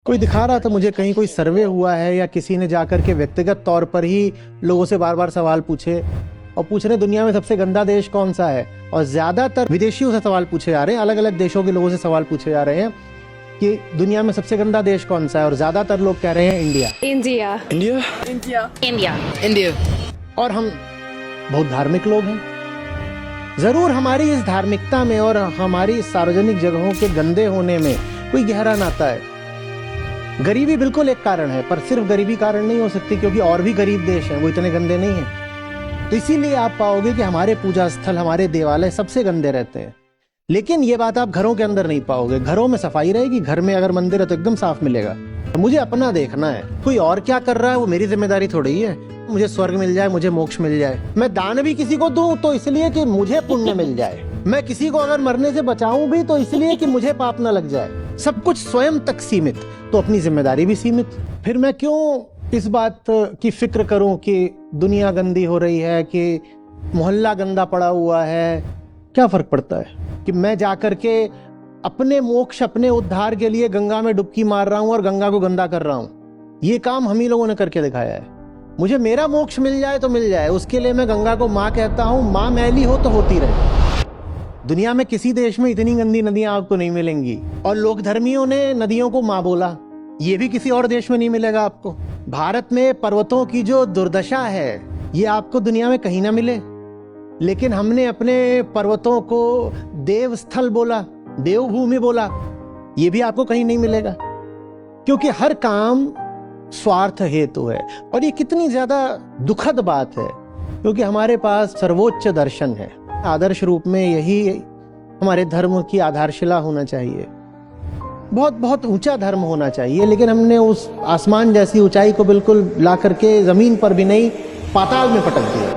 कोई दिखा रहा था मुझे कहीं कोई सर्वे हुआ है या किसी ने जाकर के व्यक्तिगत तौर पर ही लोगों से बार बार सवाल पूछे और पूछ रहे दुनिया में सबसे गंदा देश कौन सा है। और ज्यादातर विदेशियों से सवाल पूछे जा रहे हैं, अलग अलग देशों के लोगों से सवाल पूछे जा रहे हैं कि दुनिया में सबसे गंदा देश कौन सा है, और ज्यादातर लोग कह रहे हैं India. India India India India India. और हम बहुत धार्मिक लोग हैं। जरूर हमारी इस धार्मिकता में और हमारी सार्वजनिक जगहों के गंदे होने में कोई गहरा नाता है। गरीबी बिल्कुल एक कारण है, पर सिर्फ गरीबी कारण नहीं हो सकती, क्योंकि और भी गरीब देश हैं, वो इतने गंदे नहीं हैं। तो इसीलिए आप पाओगे कि हमारे पूजा स्थल, हमारे देवालय सबसे गंदे रहते हैं। लेकिन ये बात आप घरों के अंदर नहीं पाओगे। घरों में सफाई रहेगी, घर में अगर मंदिर है तो एकदम साफ मिलेगा। मुझे अपना देखना है, कोई और क्या कर रहा है वो मेरी जिम्मेदारी थोड़ी ही है। मुझे स्वर्ग मिल जाए, मुझे मोक्ष मिल जाए। मैं दान भी किसी को दूं तो इसलिए कि मुझे पुण्य मिल जाए। मैं किसी को अगर मरने से बचाऊं भी तो इसलिए कि मुझे पाप न लग जाए। सब कुछ स्वयं तक सीमित, तो अपनी जिम्मेदारी भी सीमित। फिर मैं क्यों इस बात की फिक्र करूं कि दुनिया गंदी हो रही है, कि मोहल्ला गंदा पड़ा हुआ है। क्या फर्क पड़ता है कि मैं जाकर के अपने मोक्ष, अपने उद्धार के लिए गंगा में डुबकी मार रहा हूं और गंगा को गंदा कर रहा हूं। ये काम हम ही लोगों ने करके दिखाया है। मुझे मेरा मोक्ष मिल जाए तो मिल जाए, उसके लिए मैं गंगा को माँ कहता हूं। माँ मैली हो तो होती रहे। दुनिया में किसी देश में इतनी गंदी नदियां आपको नहीं मिलेंगी। और लोक धर्मियों ने नदियों को माँ बोला, ये भी किसी और देश में नहीं मिलेगा आपको। भारत में पर्वतों की जो दुर्दशा है, ये आपको दुनिया में कहीं ना मिले। लेकिन हमने अपने पर्वतों को देव स्थल बोला, देवभूमि बोला, ये भी आपको कहीं नहीं मिलेगा। क्योंकि हर काम स्वार्थ हेतु है। और ये कितनी ज्यादा दुखद बात है, क्योंकि हमारे पास सर्वोच्च दर्शन है। आदर्श रूप में यही हमारे धर्म की आधारशिला होना चाहिए। बहुत बहुत ऊंचा धर्म होना चाहिए, लेकिन हमने उस आसमान जैसी ऊंचाई को बिल्कुल ला करके जमीन पर भी नहीं, पाताल में पटक दिया।